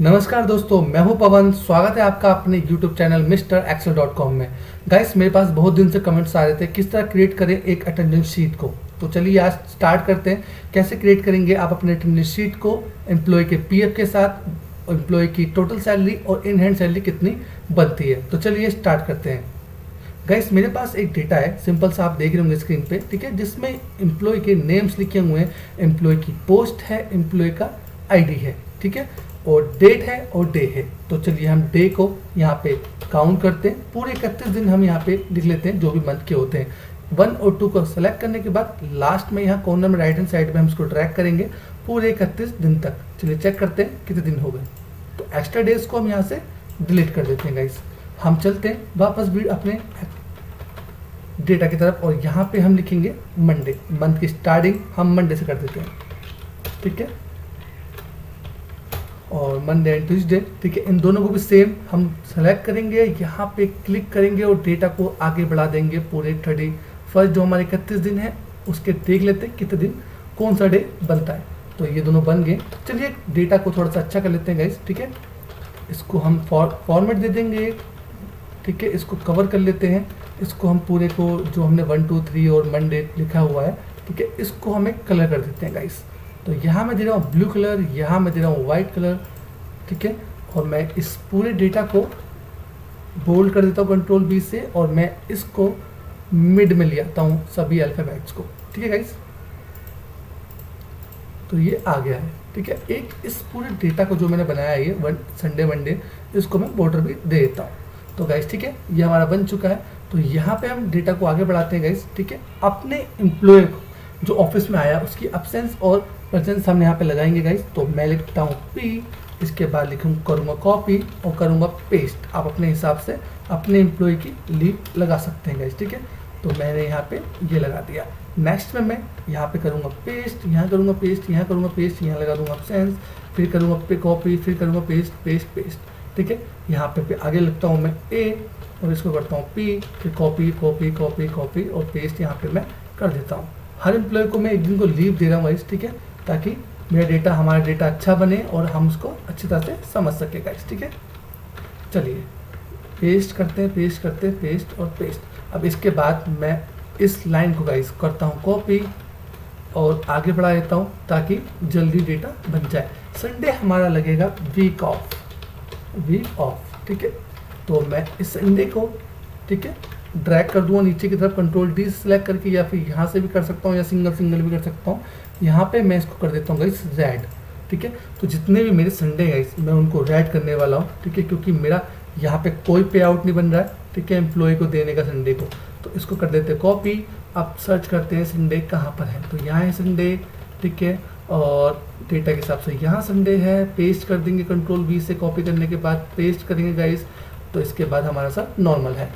नमस्कार दोस्तों, मैं हूं पवन। स्वागत है आपका अपने YouTube चैनल mrexcel.com में। गाइस, मेरे पास बहुत दिन से कमेंट्स आ रहे थे किस तरह क्रिएट करें एक अटेंडेंस शीट को। तो चलिए आज स्टार्ट करते हैं। कैसे क्रिएट करेंगे आप अपने अटेंडेंस शीट को एम्प्लॉय के पीएफ के साथ, एम्प्लॉय की टोटल सैलरी और इन हैंड सैलरी कितनी बनती है। तो चलिए स्टार्ट करते हैं। गाइस, मेरे पास एक डेटा है, सिंपल सा आप देख रहे होंगे स्क्रीन पे, ठीक है, जिसमें एम्प्लॉय के नेम्स लिखे हुए हैं, एम्प्लॉय की पोस्ट है, एम्प्लॉय का आईडी है, ठीक है, और डेट है और डे है। तो चलिए हम डे को यहाँ पे काउंट करते हैं। पूरे 31 दिन हम यहाँ पे लिख लेते हैं जो भी मंथ के होते हैं। 1 और 2 को सेलेक्ट करने के बाद लास्ट में यहाँ कॉर्नर में राइट हैंड साइड में हम इसको ड्रैग करेंगे पूरे 31 दिन तक। चलिए चेक करते हैं कितने दिन हो गए। तो एक्स्ट्रा डेज को हम यहाँ से डिलीट कर देते हैं। गाइस, हम चलते हैं वापस भी अपने डेटा की तरफ और यहाँ पे हम लिखेंगे मंडे। मंथ की स्टार्टिंग हम मंडे से कर देते हैं, ठीक है, और मंडे एंड ट्यूसडे, ठीक है। इन दोनों को भी सेम हम सेलेक्ट करेंगे, यहाँ पे क्लिक करेंगे और डेटा को आगे बढ़ा देंगे पूरे 31 जो हमारे 31 दिन है उसके देख लेते हैं कितने दिन कौन सा डे बनता है। तो ये दोनों बन गए। चलिए डेटा को थोड़ा सा अच्छा कर लेते हैं गाइस, ठीक है। इसको हम फॉर्मेट दे देंगे, ठीक है। इसको कवर कर लेते हैं। इसको हम पूरे को जो हमने 1 2 3 और मंडे लिखा हुआ है, ठीक है, इसको हम एक कलर कर देते हैं गाइस। तो यहाँ मैं दे रहा हूँ ब्लू कलर, यहाँ मैं दे रहा हूँ वाइट कलर, ठीक है। और मैं इस पूरे डेटा को बोल्ड कर देता हूँ कंट्रोल बी से और मैं इसको मिड में ले आता हूँ सभी अल्फ़ाबेट्स को, ठीक है गाइस। तो ये आ गया है, ठीक है। एक इस पूरे डेटा को जो मैंने बनाया है ये संडे मंडे, इसको मैं बॉर्डर भी दे देता हूँ। तो गाइस, ठीक है, ये हमारा बन चुका है। तो यहाँ पे हम डेटा को आगे बढ़ाते हैं गाइस, ठीक है। अपने एम्प्लॉय को जो ऑफिस में आया उसकी एब्सेंस और प्रेजेंस हम यहाँ पे लगाएंगे गाइस। तो मैं लिखता हूँ पी, इसके बाद करूँगा कॉपी और करूँगा पेस्ट। आप अपने हिसाब से अपने एम्प्लॉय की लीव लगा सकते हैं गाइस, ठीक है। तो मैंने यहाँ पे ये लगा दिया। नेक्स्ट में मैं यहाँ पे करूँगा पेस्ट, यहाँ करूँगा पेस्ट, यहाँ करूँगा पेस्ट, यहाँ लगा दूँगा एब्सेंस, फिर करूँगा पे कॉपी, फिर करूँगा पेस्ट पेस्ट पेस्ट, ठीक है। यहाँ पे आगे लिखता हूँ मैं ए और इसको करता हूँ पी, फिर कॉपी कॉपी कॉपी कॉपी और पेस्ट यहाँ पे मैं कर देता हूँ। हर एम्प्लॉय को मैं एक दिन को लीव दे रहा हूँ गाइस, ठीक है, ताकि मेरा डेटा, हमारा डेटा अच्छा बने और हम उसको अच्छी तरह से समझ सके गाइस, ठीक है। चलिए पेस्ट करते हैं, पेस्ट करते हैं, पेस्ट और पेस्ट। अब इसके बाद मैं इस लाइन को गाइस करता हूँ कॉपी और आगे बढ़ा देता हूँ ताकि जल्दी डेटा बन जाए। संडे हमारा लगेगा वीक ऑफ, ठीक है। तो मैं इस संडे को, ठीक है, ड्रैग कर दूँगा नीचे की तरफ कंट्रोल डी सेलेक्ट करके, या फिर यहाँ से भी कर सकता हूँ या सिंगल भी कर सकता हूँ। यहाँ पे मैं इसको कर देता हूँ गाइस रेड, ठीक है। तो जितने भी मेरे संडे गाइस मैं उनको रेड करने वाला हूँ, ठीक है, क्योंकि मेरा यहाँ पे कोई पे आउट नहीं बन रहा है, ठीक है, एम्प्लॉय को देने का संडे को। तो इसको कर देते हैं कॉपी। अब सर्च करते हैं संडे कहाँ पर है, तो यहाँ है संडे, ठीक है, और डेटा के हिसाब से यहाँ संडे है। पेस्ट कर देंगे कंट्रोल वी से, कॉपी करने के बाद पेस्ट करेंगे गाइस। तो इसके बाद हमारा सब नॉर्मल है।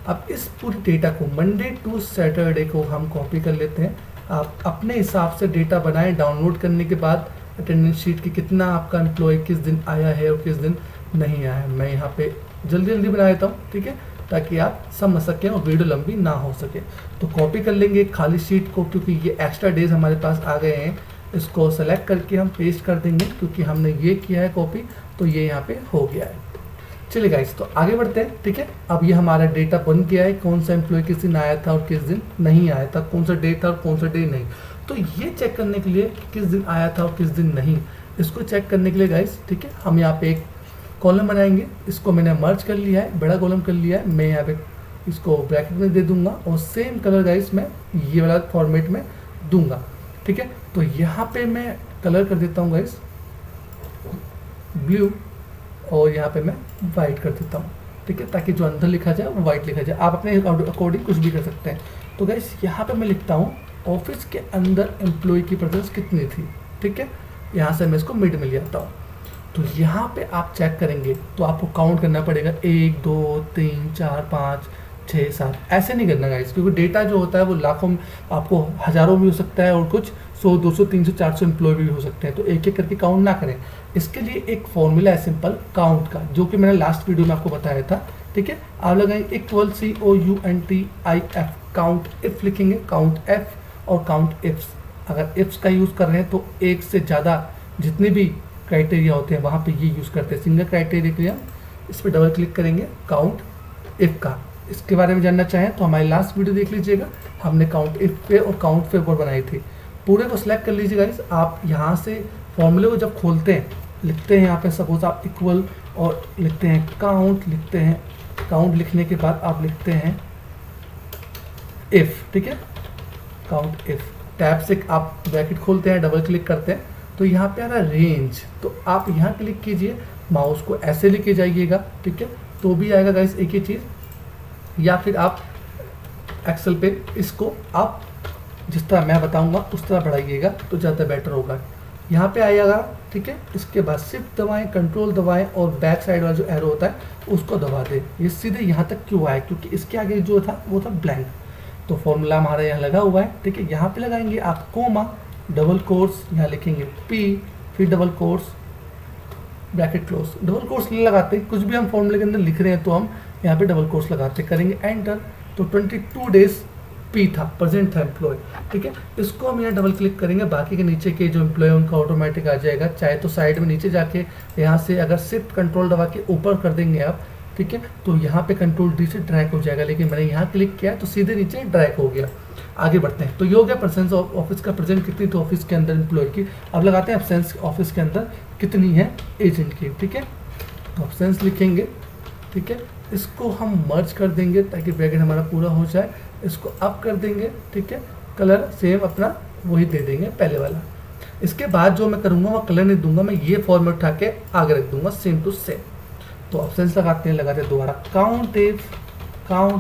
अब इस पूरे डेटा को मंडे टू सैटरडे को हम कॉपी कर लेते हैं। आप अपने हिसाब से डेटा बनाएं। डाउनलोड करने के बाद अटेंडेंस शीट की कितना आपका एम्प्लॉय किस दिन आया है और किस दिन नहीं आया है, मैं यहाँ पे जल्दी बना देता हूँ, ठीक है, ताकि आप समझ सकें और वीडियो लंबी ना हो सके। तो कॉपी कर लेंगे खाली शीट को, क्योंकि ये एक्स्ट्रा डेज हमारे पास आ गए हैं। इसको सेलेक्ट करके हम पेस्ट कर देंगे, क्योंकि हमने ये किया है कॉपी, तो ये यहाँ पे हो गया है। चलिए गाइस, तो आगे बढ़ते हैं, ठीक है। अब ये हमारा डेटा बन गया है, कौन सा एम्प्लॉय किस दिन आया था और किस दिन नहीं आया था, कौन सा डे था और कौन सा डे नहीं। तो ये चेक करने के लिए किस दिन आया था और किस दिन नहीं, इसको चेक करने के लिए गाइस, ठीक है, हम यहाँ पे एक कॉलम बनाएंगे। इसको मैंने मर्ज कर लिया है, बड़ा कॉलम कर लिया है। मैं यहाँ पे इसको ब्रैकेट में दे दूंगा और सेम कलर गाइस मैं ये वाला फॉर्मेट में दूंगा, ठीक है। तो यहाँ पे मैं कलर कर देता हूँ गाइस ब्लू और यहाँ पे मैं वाइट कर देता हूँ, ठीक है, ताकि जो अंदर लिखा जाए वो वाइट लिखा जाए। आप अपने अकॉर्डिंग कुछ भी कर सकते हैं। तो गाइस, यहाँ पे मैं लिखता हूँ ऑफिस के अंदर एम्प्लॉय की प्रेजेंस कितनी थी, ठीक है। यहाँ से मैं इसको मिड में ले आता हूँ। तो यहाँ पे आप चेक करेंगे तो आपको काउंट करना पड़ेगा 1 2 3 4 5 6 7, ऐसे नहीं करना गाइस, क्योंकि डेटा जो होता है वो लाखों, आपको हज़ारों भी हो सकता है और कुछ 100 200 300 400 एम्प्लॉय भी हो सकते हैं। तो एक एक करके काउंट ना करें। इसके लिए एक फॉर्मूला है सिंपल काउंट का, जो कि मैंने लास्ट वीडियो में आपको बताया था, ठीक है। आप लगाएंगे COUNTIF, काउंट इफ लिखेंगे, काउंट एफ और काउंट इफ्स। अगर इफ्स का यूज़ कर रहे हैं तो एक से ज़्यादा जितनी भी क्राइटेरिया होते हैं वहाँ पे ये यूज़ करते हैं। सिंगल क्राइटेरिया के लिए हम इस पर डबल क्लिक करेंगे काउंट इफ का। इसके बारे में जानना चाहें तो हमारी लास्ट वीडियो देख लीजिएगा, हमने काउंट इफ पे और काउंट पे ऊपर बनाई थी। पूरे को सिलेक्ट कर लीजिएगा। आप यहाँ से फॉर्मूले को जब खोलते हैं, लिखते हैं यहाँ पे सपोज आप इक्वल और लिखते हैं काउंट, लिखते हैं काउंट, लिखने के बाद आप लिखते हैं इफ, ठीक है, काउंट इफ। टैब से आप ब्रैकेट खोलते हैं, डबल क्लिक करते हैं तो यहाँ पे आ रहा है रेंज, तो आप यहाँ क्लिक कीजिए, माउस को ऐसे लेके जाइएगा, ठीक है, तो भी आएगा गाइस एक ही चीज़। या फिर आप एक्सेल पे इसको आप जिस तरह मैं बताऊंगा उस तरह बढ़ाइएगा तो ज़्यादा बेटर होगा। यहाँ पे आएगा, ठीक है, इसके बाद शिफ्ट दबाएं, कंट्रोल दबाएं और बैक साइड वाला जो एरो होता है उसको दबा दें। ये सीधे यहाँ तक क्यों आया, क्योंकि इसके आगे जो था वो था ब्लैंक, तो फॉर्मूला हमारा यहाँ लगा हुआ है, ठीक है। यहाँ पे लगाएंगे आप कोमा, डबल कोर्स, यहाँ लिखेंगे पी, फिर double course, bracket close. Double course नहीं लगाते, कुछ भी हम फॉर्मूले के अंदर लिख रहे हैं तो हम यहाँ पे डबल कोर्स लगाते, करेंगे एंटर। तो 22 डेज पी था, प्रेजेंट था एम्प्लॉय, ठीक है। इसको हम यहाँ डबल क्लिक करेंगे, बाकी के नीचे के जो एम्प्लॉय उनका ऑटोमेटिक आ जाएगा। चाहे तो साइड में नीचे जाके यहाँ से अगर शिफ्ट कंट्रोल दबा के ऊपर कर देंगे आप, ठीक है, तो यहाँ पे कंट्रोल डी से ड्रैग हो जाएगा, लेकिन मैंने यहाँ क्लिक किया तो सीधे नीचे ड्रैग हो गया। आगे बढ़ते हैं। तो ये हो गया परसेंट ऑफिस का, प्रेजेंट कितनी तो ऑफिस के अंदर एम्प्लॉय की। अब लगाते हैं एब्सेंस ऑफिस के अंदर कितनी है एजेंट की, ठीक है। तो एब्सेंस लिखेंगे, ठीक है, इसको हम मर्ज कर देंगे ताकि ब्रैकेट हमारा पूरा हो जाए। इसको अप कर देंगे, ठीक है, कलर सेम अपना वही दे देंगे पहले वाला। इसके बाद जो मैं करूँगा वो कलर नहीं दूंगा, मैं ये फॉर्मेट उठा के आगे रख दूंगा सेम टू सेम। तो ऑप्शंस लगाते हैं दोबारा काउंट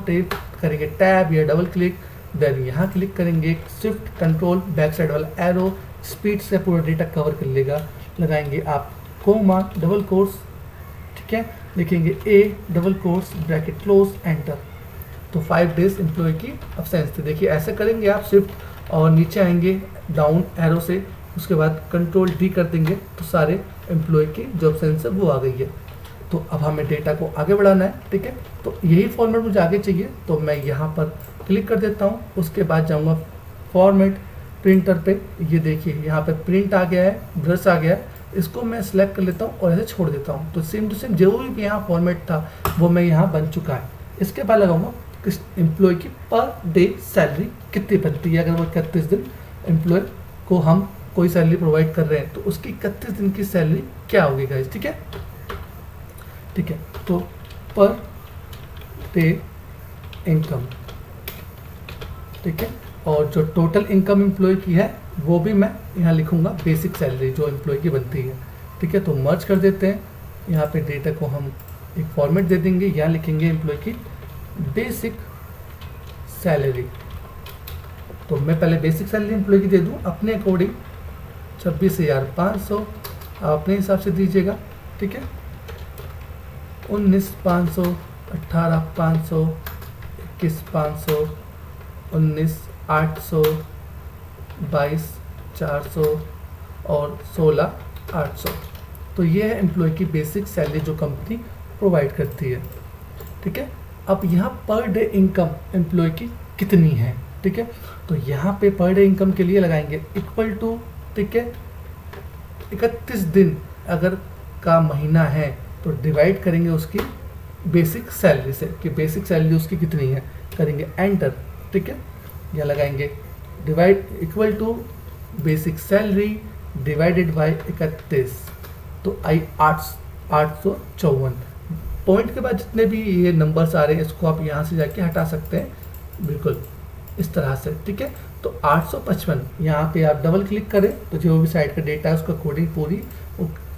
इफ करेंगे टैब या डबल क्लिक, देन यहाँ क्लिक करेंगे शिफ्ट कंट्रोल बैक साइड वाला एरो, स्पीड से पूरा डेटा कवर कर लेगा। लगाएंगे आप कोमा, डबल कोर्स, ठीक है, लिखेंगे A, double course, bracket close, enter. तो 5 डेज एम्प्लॉय की अब्सेंस थी। देखिए ऐसे करेंगे आप शिफ्ट और नीचे आएंगे डाउन एरो से, उसके बाद कंट्रोल डी कर देंगे तो सारे एम्प्लॉय की जो अब्सेंस है वो आ गई है। तो अब हमें डेटा को आगे बढ़ाना है, ठीक है। तो यही फॉर्मेट मुझे आगे चाहिए, तो मैं यहाँ पर क्लिक कर देता हूँ। उसके बाद जाऊँगा फॉर्मेट प्रिंटर पे, ये देखिए यहाँ पे प्रिंट आ गया है, ब्रश आ गया है, इसको मैं सिलेक्ट कर लेता हूँ और ऐसे छोड़ देता हूँ। तो सेम टू सेम जो भी यहाँ फॉर्मेट था वो मैं यहाँ बन चुका है। इसके बाद लगाऊंगा किस एम्प्लॉय की पर डे सैलरी कितनी बनती है। अगर वो 31 दिन एम्प्लॉय को हम कोई सैलरी प्रोवाइड कर रहे हैं तो उसकी 31 दिन की सैलरी क्या होगी गाइस, ठीक है, ठीक है। तो पर डे इनकम, ठीक है, और जो टोटल इनकम एम्प्लॉय की है वो भी मैं यहाँ लिखूंगा बेसिक सैलरी जो एम्प्लॉय की बनती है, ठीक है। तो मर्ज कर देते हैं, यहाँ पे डेटा को हम एक फॉर्मेट दे देंगे, यहाँ लिखेंगे एम्प्लॉय की बेसिक सैलरी। तो मैं पहले बेसिक सैलरी एम्प्लॉय की दे दूँ अपने अकॉर्डिंग 26,500, आप अपने हिसाब से दीजिएगा, ठीक है। 19,500, 18,500, 21,500, 19,800, 22,400 और 16,800। तो ये है एम्प्लॉय की बेसिक सैलरी जो कंपनी प्रोवाइड करती है, ठीक है। अब यहाँ पर डे इनकम एम्प्लॉय की कितनी है, ठीक है। तो यहाँ पे पर डे इनकम के लिए लगाएंगे इक्वल टू, ठीक है, 31 दिन अगर का महीना है तो डिवाइड करेंगे उसकी बेसिक सैलरी से कि बेसिक सैलरी उसकी कितनी है, करेंगे एंटर, ठीक है। या लगाएंगे divide equal to basic salary divided by 31, तो आई 854। पॉइंट के बाद जितने भी ये नंबर्स आ रहे हैं इसको आप यहाँ से जाके हटा सकते हैं, बिल्कुल इस तरह से, ठीक है। तो 855 यहाँ पे आप डबल क्लिक करें तो जो भी साइड का डेटा है उसका अकॉर्डिंग पूरी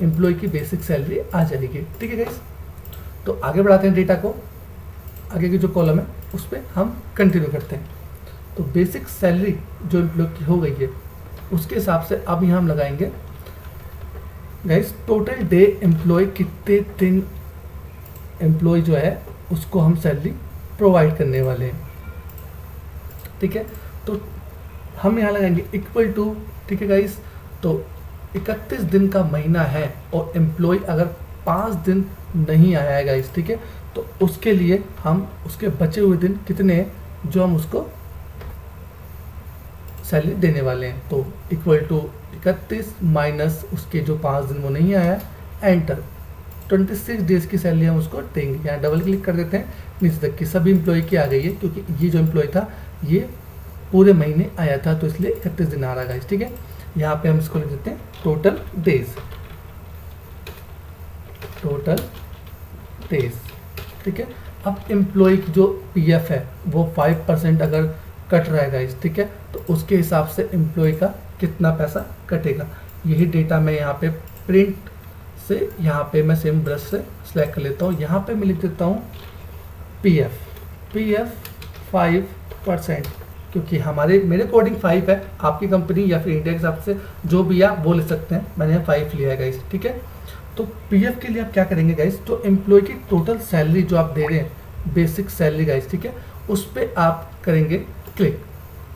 एम्प्लॉय की बेसिक सैलरी आ जाएगी, ठीक है गाइस। तो आगे बढ़ाते हैं डेटा को, आगे की जो कॉलम है उस पर हम कंटिन्यू करते हैं। तो बेसिक सैलरी जो एम्प्लॉय की हो गई है उसके हिसाब से अब यहाँ हम लगाएंगे गाइस टोटल डे एम्प्लॉय कितने दिन एम्प्लॉय जो है उसको हम सैलरी प्रोवाइड करने वाले हैं, ठीक है। तो हम यहाँ लगाएंगे इक्वल टू, ठीक है गाइस। तो 31 दिन का महीना है और एम्प्लॉय अगर 5 दिन नहीं आया है गाइस, ठीक है, तो उसके लिए हम उसके बचे हुए दिन कितने हैं जो हम उसको सैलरी देने वाले हैं। तो इक्वल टू 31 माइनस उसके जो 5 दिन वो नहीं आया, एंटर। 26 डेज की सैलरी हम उसको देंगे। यहाँ डबल क्लिक कर देते हैं, नीचे तक की सभी एम्प्लॉय की आ गई है, क्योंकि ये जो एम्प्लॉय था ये पूरे महीने आया था, तो इसलिए 31 दिन आ रहा है। ठीक है, यहाँ पे हम इसको लिख देते हैं टोटल डेज, टोटल डेज। ठीक है, अब एम्प्लॉय की जो पीएफ है वो 5% अगर कट रहा है गाइस, ठीक है, तो उसके हिसाब से एम्प्लॉय का कितना पैसा कटेगा, यही डेटा मैं यहाँ पे प्रिंट से, यहाँ पे मैं सेम ब्रश से सिलेक्ट कर लेता हूँ। यहाँ पे मैं लिख देता हूँ पीएफ 5%, क्योंकि मेरे अकॉर्डिंग 5 है, आपकी कंपनी या फिर इंडिया के हिसाब से जो भी आप वो ले सकते हैं, मैंने 5 लिया है गाइस। ठीक है, तो पीएफ के लिए आप क्या करेंगे गाइस, तो एम्प्लॉय की टोटल सैलरी जो आप दे रहे हैं, बेसिक सैलरी गाइस, ठीक है, उस पर आप करेंगे क्लिक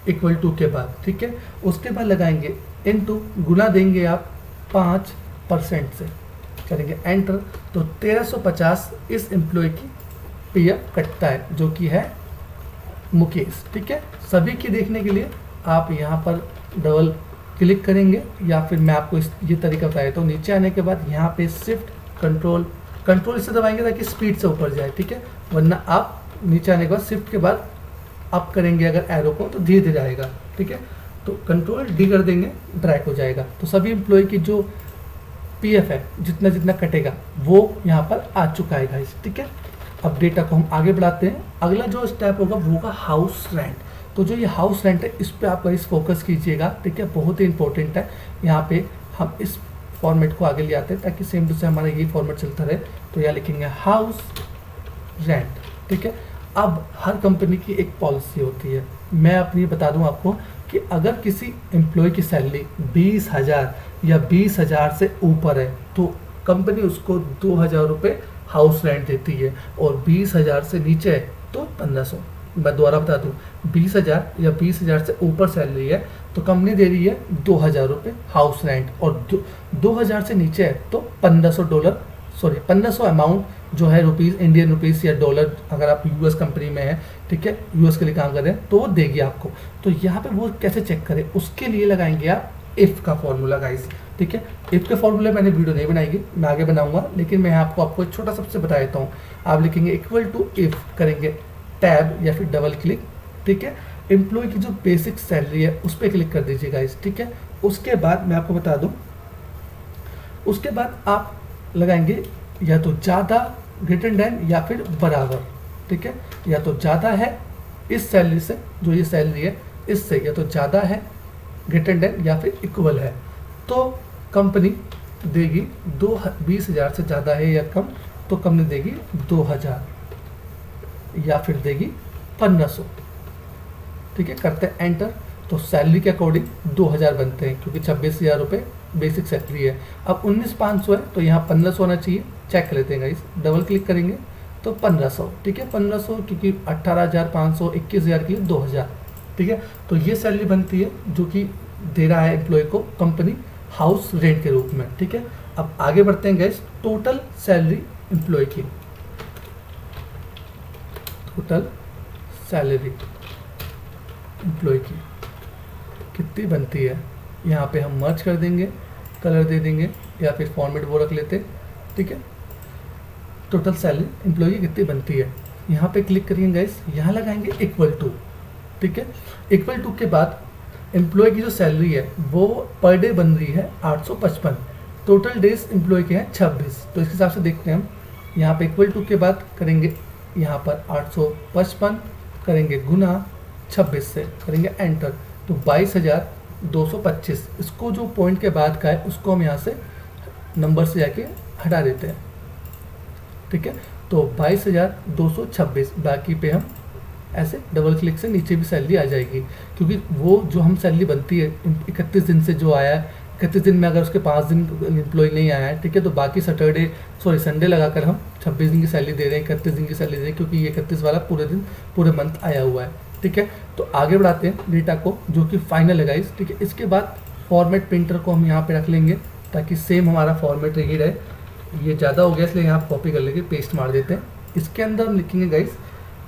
इक्वल टू के बाद। ठीक है, उसके बाद लगाएंगे इनटू, गुना देंगे आप 5% से, करेंगे एंटर, तो 1350 इस एम्प्लॉय की पीएफ कटता है, जो कि है मुकेश। ठीक है, सभी की देखने के लिए आप यहाँ पर डबल क्लिक करेंगे, या फिर मैं आपको ये तरीका बताया, तो नीचे आने के बाद यहाँ पे शिफ्ट कंट्रोल से दबाएंगे ताकि स्पीड से ऊपर जाए। ठीक है, वरना आप नीचे आने के बाद शिफ्ट के बाद अप करेंगे अगर एरो को, तो धीरे धीरे आएगा। ठीक है, तो कंट्रोल डी कर देंगे, ड्रैग हो जाएगा। तो सभी एम्प्लॉय की जो पीएफ है जितना जितना कटेगा वो यहाँ पर आ चुका है गाइस। ठीक है, अब डेटा को हम आगे बढ़ाते हैं। अगला जो स्टेप होगा वो होगा हाउस रेंट। तो जो ये हाउस रेंट है इस पर आप गाइस फोकस कीजिएगा। ठीक है, बहुत ही इंपॉर्टेंट है। यहाँ पे हम इस फॉर्मेट को आगे ले आते हैं ताकि सेम टू सेम हमारा ये फॉर्मेट चलता रहे। तो यहाँ लिखेंगे हाउस रेंट। ठीक है, अब हर कंपनी की एक पॉलिसी होती है, मैं अपनी बता दूं आपको कि अगर किसी एम्प्लॉय की सैलरी 20,000 या 20,000 से ऊपर है तो कंपनी उसको 2,000 रुपये हाउस रेंट देती है, और 20,000 से नीचे है तो 1,500। मैं दोबारा बता दूं, 20,000 या 20,000 से ऊपर सैलरी है तो कंपनी दे रही है 2,000 रुपये हाउस रेंट, और 2,000 से नीचे है तो $1,500 अमाउंट जो है रुपीज़, इंडियन रुपीज़ या डॉलर, अगर आप यूएस कंपनी में हैं, ठीक है, यूएस के लिए काम कर रहे हैं तो वो देगी आपको। तो यहाँ पे वो कैसे चेक करें, उसके लिए लगाएंगे आप इफ़ का फॉर्मूला गाइस। ठीक है, इफ़ के फॉर्मूले मैंने वीडियो नहीं बनाएगी, मैं आगे बनाऊंगा, लेकिन मैं आपको एक छोटा सबसे बता देता हूँ। आप लिखेंगे इक्वल टू इफ़, करेंगे टैब या फिर डबल क्लिक। ठीक है, एम्प्लॉय की जो बेसिक सैलरी है उस पर क्लिक कर दीजिए गाइस। ठीक है, उसके बाद मैं आपको बता दूं, उसके बाद आप लगाएंगे या तो ज़्यादा, ग्रेटर देन, या फिर बराबर। ठीक है, या तो ज़्यादा है इस सैलरी से, जो ये सैलरी है इससे, या तो ज़्यादा है, ग्रेटर देन, या फिर इक्वल है, तो कंपनी देगी 20,000 से ज़्यादा है या कम तो कंपनी देगी 2,000 या फिर देगी 1,500। ठीक है, करते हैं एंटर, तो सैलरी के अकॉर्डिंग 2,000 बनते हैं, क्योंकि 26,000 रुपये बेसिक सैलरी है। अब 19,500 है तो यहाँ 1,500 होना चाहिए, चेक कर लेते हैं गाइस, डबल क्लिक करेंगे तो 1,500। ठीक है, 1,500 क्योंकि 18,500, 21,000 के लिए 2,000। ठीक है, तो ये सैलरी बनती है जो कि दे रहा है एम्प्लॉय को कंपनी हाउस रेंट के रूप में। ठीक है, अब आगे बढ़ते हैं गाइस, टोटल सैलरी एम्प्लॉय की, टोटल सैलरी एम्प्लॉय की कितनी बनती है, यहाँ पे हम मर्ज कर देंगे, कलर दे देंगे, या फिर फॉर्मेट वो रख लेते हैं। ठीक है, टोटल सैलरी एम्प्लॉय की कितनी बनती है, यहाँ पे क्लिक करिए गाइस, यहाँ लगाएंगे इक्वल टू। ठीक है, इक्वल टू के बाद एम्प्लॉय की जो सैलरी है वो पर डे बन रही है 855, टोटल डेज एम्प्लॉय के हैं 26। तो इस हिसाब से देखते हैं हम, यहाँ पे इक्वल टू के बाद करेंगे यहाँ पर 855, करेंगे गुना 26 से, करेंगे एंटर, तो 22,225। इसको जो पॉइंट के बाद का है उसको हम यहाँ से नंबर से जाके हटा देते हैं। ठीक है, तो 22,226, बाकी पे हम ऐसे डबल क्लिक से नीचे भी सैलरी आ जाएगी, क्योंकि वो जो हम सैलरी बनती है 31 दिन से जो आया है, 31 दिन में अगर उसके 5 दिन एम्प्लॉय नहीं आया है, ठीक है, तो बाकी संडे लगाकर हम 26 दिन की सैलरी दे रहे हैं, 31 दिन की सैलरी दे रहे हैं, क्योंकि ये 31 वाला पूरे मंथ आया हुआ है। ठीक है, तो आगे बढ़ाते हैं डेटा को, जो कि फाइनल है गाइस। ठीक है, इसके बाद फॉर्मेट प्रिंटर को हम यहाँ पे रख लेंगे ताकि सेम हमारा फॉर्मेट ही रहे। ये ज़्यादा हो गया इसलिए यहाँ कॉपी कर लेंगे, पेस्ट मार देते हैं। इसके अंदर हम लिखेंगे गाइस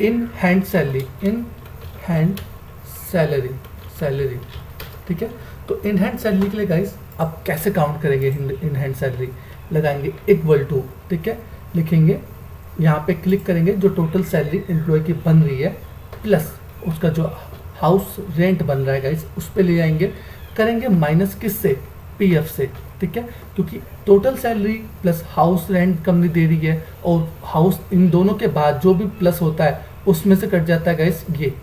इन हैंड सैलरी। ठीक है, तो इन हैंड सैलरी के लिए गाइस अब कैसे काउंट करेंगे इन हैंड सैलरी, लगाएंगे इक्वल टू, ठीक है, लिखेंगे यहाँ पे क्लिक करेंगे जो टोटल सैलरी एम्प्लॉय की बन रही है प्लस उसका जो हाउस रेंट बन रहा है गाइस उस पे ले जाएंगे, करेंगे माइनस किससे, पीएफ से, ठीक है, क्योंकि total salary plus house rent company दे रही है और हाउस इन दोनों के बाद जो भी प्लस होता है उसमें से कट जाता है गाइस ये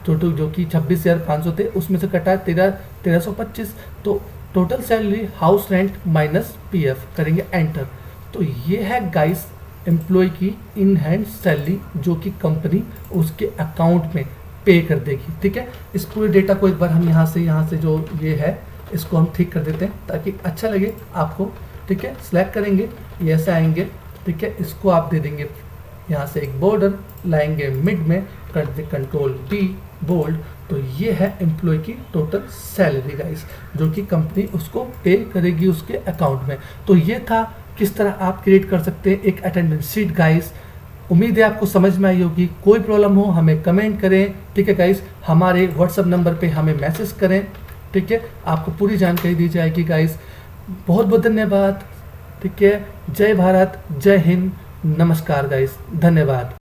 टोटल जो कि 26,500 थे उसमें से कटा है 1325। तो total salary house rent minus PF, करेंगे एंटर। तो ये है गाइस एम्प्लॉय की इन हैंड सैलरी जो कि कंपनी उसके अकाउंट में पे कर देगी, ठीक है। इस पूरे डेटा को एक बार हम यहाँ से जो ये है इसको हम ठीक कर देते हैं ताकि अच्छा लगे आपको, ठीक है। सिलेक्ट करेंगे, ये ऐसे आएंगे, ठीक है, इसको आप दे देंगे यहाँ से एक बॉर्डर लाएंगे मिड में, कर दे कंट्रोल डी बोल्ड। तो ये है एम्प्लॉय की टोटल सैलरी गाइस जो कि कंपनी उसको पे करेगी उसके अकाउंट में। तो ये था किस तरह आप क्रिएट कर सकते हैं एक अटेंडेंस शीट गाइस। उम्मीद है आपको समझ में आई होगी। कोई प्रॉब्लम हो हमें कमेंट करें, ठीक है गाइस, हमारे व्हाट्सएप नंबर पे हमें मैसेज करें, ठीक है, आपको पूरी जानकारी दी जाएगी गाइस। बहुत बहुत धन्यवाद, ठीक है। जय भारत, जय हिंद, नमस्कार गाइस, धन्यवाद।